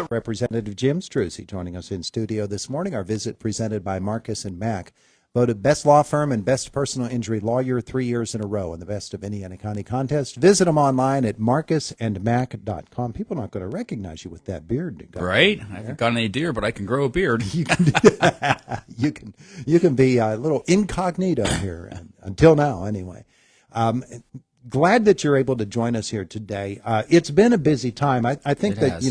Representative Jim Struzzi joining us in studio this morning. Our visit presented by Marcus and Mack, voted best law firm and best personal injury lawyer 3 years in a row in the Best of Indiana County contest. Visit them online at marcusandmack.com. People are not going to recognize you with that beard. Right? I haven't got any deer, but I can grow a beard. You can be a little incognito here, until now anyway. Glad that you're able to join us here today. It's been a busy time. I think that,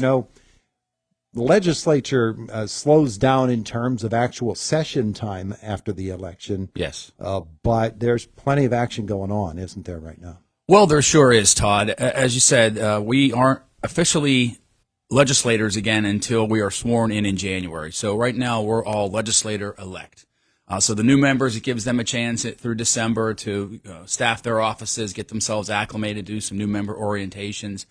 the legislature slows down in terms of actual session time after the election. Yes. But there's plenty of action going on, isn't there, right now? Well, there sure is, Todd. As you said, we aren't officially legislators again until we are sworn in January. So right now we're all legislator-elect. So the new members, it gives them a chance through December to staff their offices, get themselves acclimated, do some new member orientations.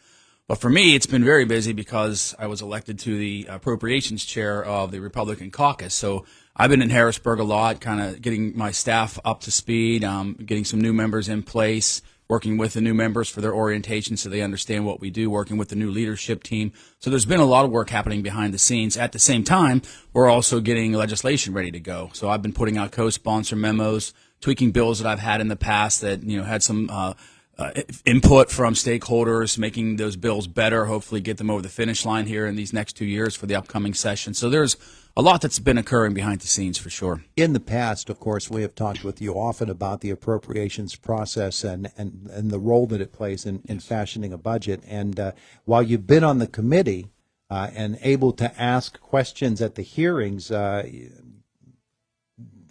But for me, it's been very busy because I was elected to the appropriations chair of the Republican caucus. So I've been in Harrisburg a lot, kind of getting my staff up to speed, getting some new members in place, working with the new members for their orientation so they understand what we do, working with the new leadership team. So there's been a lot of work happening behind the scenes. At the same time, we're also getting legislation ready to go. So I've been putting out co-sponsor memos, tweaking bills that I've had in the past that, had some input from stakeholders, making those bills better, hopefully get them over the finish line here in these next 2 years for the upcoming session. So there's a lot that's been occurring behind the scenes for sure. In the past, of course, we have talked with you often about the appropriations process and the role that it plays in fashioning a budget. And while you've been on the committee and able to ask questions at the hearings,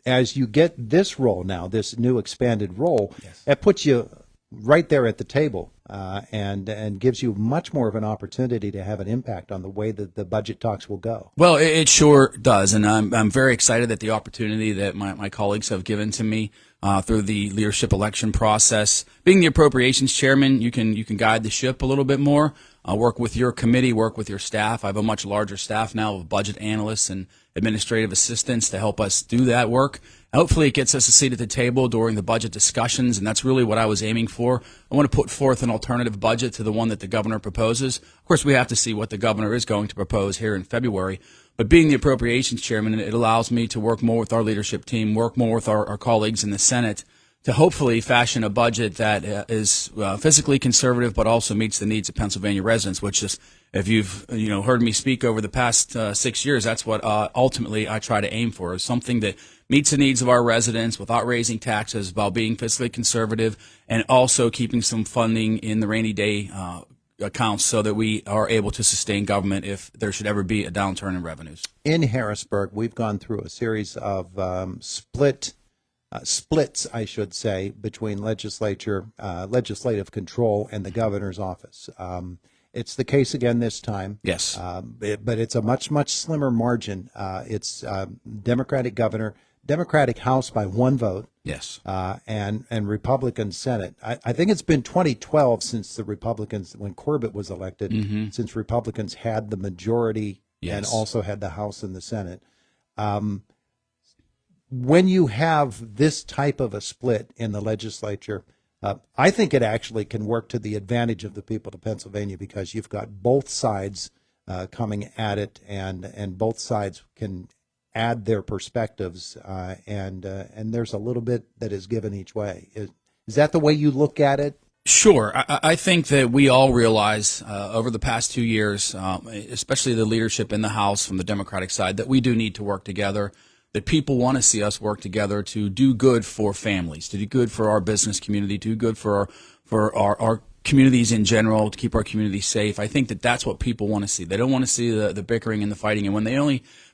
as you get this role now, this new expanded role, it puts you right there at the table and gives you much more of an opportunity to have an impact on the way that the budget talks will go. Well, it sure does, and I'm very excited at the opportunity that my colleagues have given to me through the leadership election process. Being the appropriations chairman, you can guide the ship a little bit more, work with your committee, work with your staff. I have a much larger staff now of budget analysts and administrative assistants to help us do that work. Hopefully it gets us a seat at the table during the budget discussions, and that's really what I was aiming for. I want to put forth an alternative budget to the one that the governor proposes. Of course, we have to see what the governor is going to propose here in February, but being the appropriations chairman, it allows me to work more with our leadership team, work more with our colleagues in the Senate to hopefully fashion a budget that is fiscally conservative but also meets the needs of Pennsylvania residents, which is, if you've heard me speak over the past 6 years, that's what ultimately I try to aim for, is something that meets the needs of our residents without raising taxes, while being fiscally conservative, and also keeping some funding in the rainy day accounts so that we are able to sustain government if there should ever be a downturn in revenues. In Harrisburg, we've gone through a series of splits, I should say, between legislative control and the governor's office. It's the case again this time. Yes. But it's a much, much slimmer margin. It's Democratic governor, Democratic House by one vote. Yes. And Republican Senate. I think it's been 2012 since the Republicans, when Corbett was elected, since Republicans had the majority and also had the House and the Senate. When you have this type of a split in the legislature, I think it actually can work to the advantage of the people of Pennsylvania, because you've got both sides coming at it, and both sides can add their perspectives, and there's a little bit that is given each way. Is that the way you look at it? Sure. I think that we all realize over the past 2 years, especially the leadership in the House from the Democratic side, that we do need to work together, that people want to see us work together to do good for families, to do good for our business community, to do good for our communities in general, to keep our communities safe. I think that that's what people want to see. They don't want to see the bickering and the fighting. And when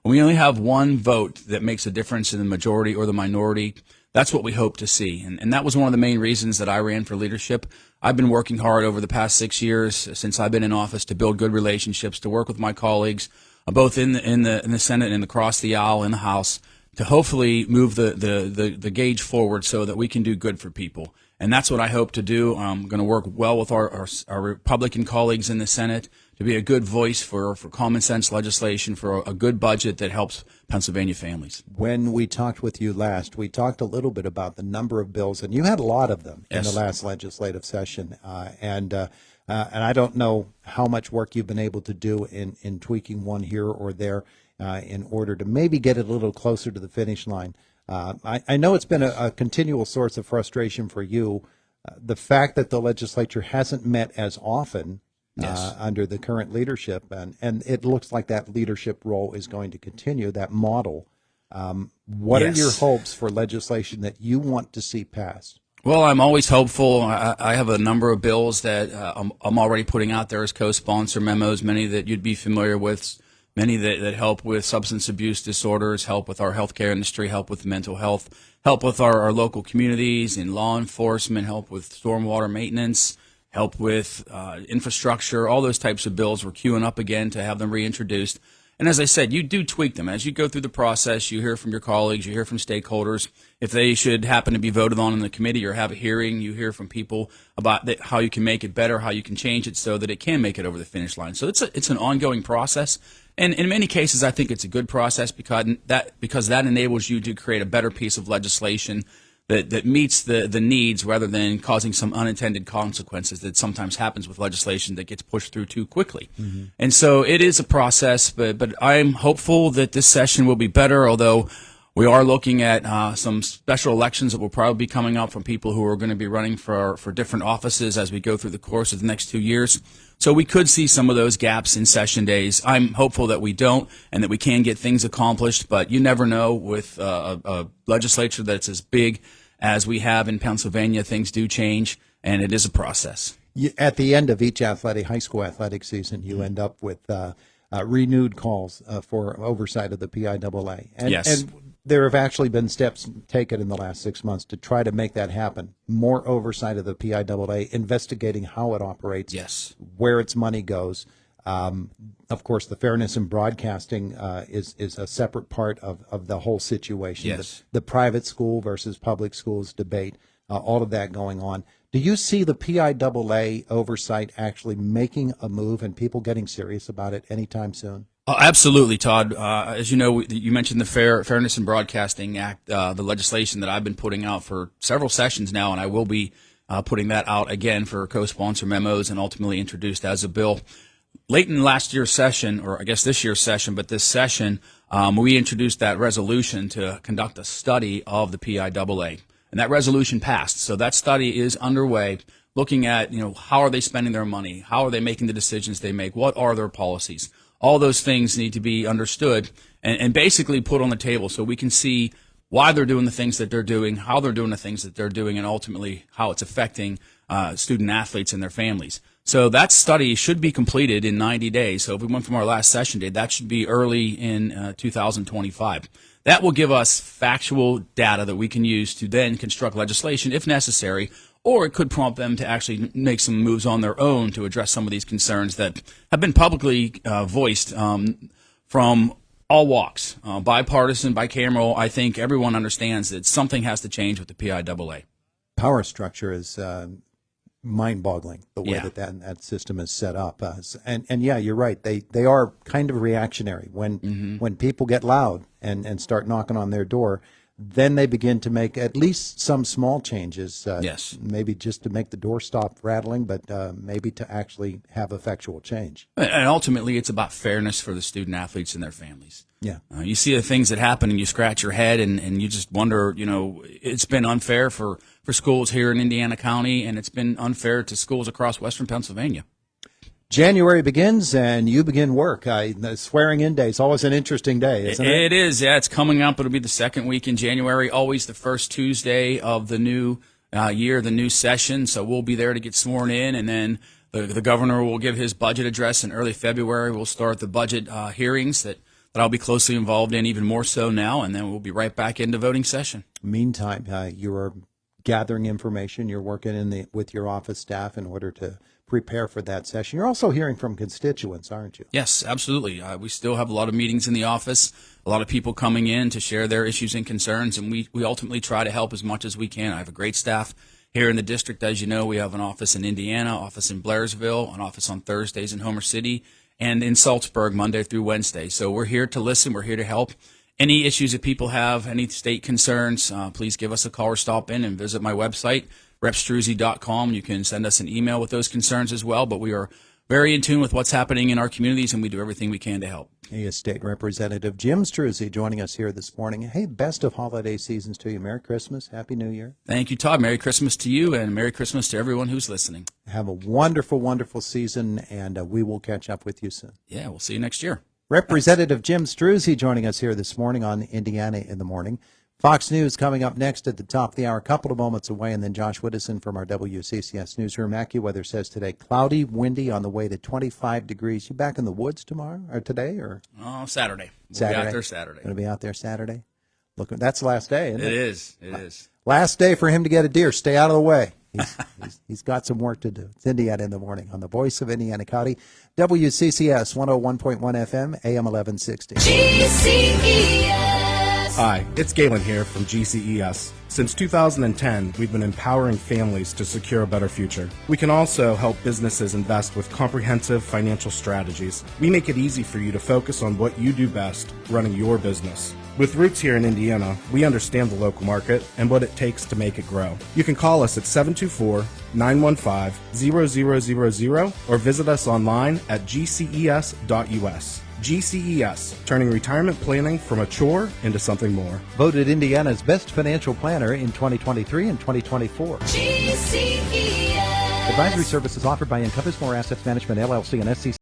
we only have one vote that makes a difference in the majority or the minority, that's what we hope to see. And that was one of the main reasons that I ran for leadership. I've been working hard over the past 6 years since I've been in office to build good relationships, to work with my colleagues, both in the Senate and across the aisle in the House, to hopefully move the gauge forward so that we can do good for people. And that's what I hope to do. I'm going to work well with our Republican colleagues in the Senate to be a good voice for common sense legislation, for a good budget that helps Pennsylvania families. When we talked with you last, we talked a little bit about the number of bills, and you had a lot of them in the last legislative session. And I don't know how much work you've been able to do in tweaking one here or there in order to maybe get it a little closer to the finish line. I know it's been a continual source of frustration for you. The fact that the legislature hasn't met as often under the current leadership, and it looks like that leadership role is going to continue, that model. What are your hopes for legislation that you want to see passed? Well, I'm always hopeful. I have a number of bills that I'm already putting out there as co-sponsor memos, many that you'd be familiar with, many that help with substance abuse disorders, help with our healthcare industry, help with mental health, help with our local communities in law enforcement, help with stormwater maintenance, help with infrastructure, all those types of bills. We're queuing up again to have them reintroduced. And as I said, you do tweak them. As you go through the process, you hear from your colleagues, you hear from stakeholders. If they should happen to be voted on in the committee or have a hearing, you hear from people about how you can make it better, how you can change it so that it can make it over the finish line. So it's an ongoing process. And in many cases, I think it's a good process because that enables you to create a better piece of legislation that meets the needs rather than causing some unintended consequences that sometimes happens with legislation that gets pushed through too quickly. Mm-hmm. And so it is a process, but I'm hopeful that this session will be better, although we are looking at some special elections that will probably be coming up from people who are going to be running for different offices as we go through the course of the next 2 years. So we could see some of those gaps in session days. I'm hopeful that we don't and that we can get things accomplished, but you never know with a legislature that's as big as we have in Pennsylvania. Things do change, and it is a process. At the end of each high school athletic season, you end up with renewed calls for oversight of the PIAA. And there have actually been steps taken in the last 6 months to try to make that happen. More oversight of the PIAA, investigating how it operates, where its money goes. Of course, the fairness in broadcasting is a separate part of the whole situation. Yes. The private school versus public schools debate, all of that going on. Do you see the PIAA oversight actually making a move and people getting serious about it anytime soon? Absolutely, Todd. As you know, you mentioned the Fairness in Broadcasting Act, the legislation that I've been putting out for several sessions now, and I will be putting that out again for co-sponsor memos and ultimately introduced as a bill. Late in last year's session, or I guess this year's session, but this session, we introduced that resolution to conduct a study of the PIAA, and that resolution passed. So that study is underway, looking at how are they spending their money, how are they making the decisions they make, what are their policies. All those things need to be understood and basically put on the table so we can see why they're doing the things that they're doing, how they're doing the things that they're doing, and ultimately how it's affecting student athletes and their families. So that study should be completed in 90 days. So if we went from our last session date, that should be early in 2025. That will give us factual data that we can use to then construct legislation if necessary, or it could prompt them to actually make some moves on their own to address some of these concerns that have been publicly voiced from all walks, bipartisan, bicameral. I think everyone understands that something has to change with the PIAA. Power structure is mind-boggling, the way that system is set up. And yeah, you're right. They are kind of reactionary. When people get loud and start knocking on their door, then they begin to make at least some small changes, maybe just to make the door stop rattling, but maybe to actually have effectual change. And ultimately, it's about fairness for the student athletes and their families. Yeah. You see the things that happen and you scratch your head and you just wonder, it's been unfair for schools here in Indiana County, and it's been unfair to schools across western Pennsylvania. January begins and you begin work. The swearing-in day is always an interesting day, isn't it? It is, yeah. It's coming up. It'll be the second week in January, always the first Tuesday of the new year, the new session. So we'll be there to get sworn in, and then the governor will give his budget address in early February. We'll start the budget hearings that I'll be closely involved in, even more so now, and then we'll be right back into voting session. Meantime, you are gathering information. You're working with your office staff in order to prepare for that session. You're also hearing from constituents, aren't you? Yes, absolutely. We still have a lot of meetings in the office, a lot of people coming in to share their issues and concerns, and we ultimately try to help as much as we can. I have a great staff here in the district. As you know, we have an office in Indiana, office in Blairsville, an office on Thursdays in Homer City, and in Salzburg Monday through Wednesday. So we're here to listen. We're here to help. Any issues that people have, any state concerns, please give us a call or stop in and visit my website, repstruzzi.com. You can send us an email with those concerns as well, but we are very in tune with what's happening in our communities, and we do everything we can to help. He is State Representative Jim Struzzi joining us here this morning. Hey, best of holiday seasons to you. Merry Christmas. Happy New Year. Thank you, Todd. Merry Christmas to you, and Merry Christmas to everyone who's listening. Have a wonderful, wonderful season, and we will catch up with you soon. Yeah, we'll see you next year. Representative Jim Struzzi joining us here this morning on Indiana in the Morning. Fox News coming up next at the top of the hour, a couple of moments away, and then Josh Widdison from our WCCS newsroom. AccuWeather says today, cloudy, windy, on the way to 25 degrees. You back in the woods tomorrow or today or? Oh, Saturday. We'll Saturday. be out there Saturday. Going to be out there Saturday. Look, that's the last day, isn't it? It is. It is. Last day for him to get a deer. Stay out of the way. He's got some work to do. It's Indiana in the Morning on the voice of Indiana County, WCCS 101.1 FM, AM 1160. GCES. Hi, it's Galen here from GCES. Since 2010, we've been empowering families to secure a better future. We can also help businesses invest with comprehensive financial strategies. We make it easy for you to focus on what you do best, running your business. With roots here in Indiana, we understand the local market and what it takes to make it grow. You can call us at 724-915-0000 or visit us online at gces.us. GCES, turning retirement planning from a chore into something more. Voted Indiana's best financial planner in 2023 and 2024. GCES. Advisory services offered by Encompass More Assets Management, LLC, and SEC.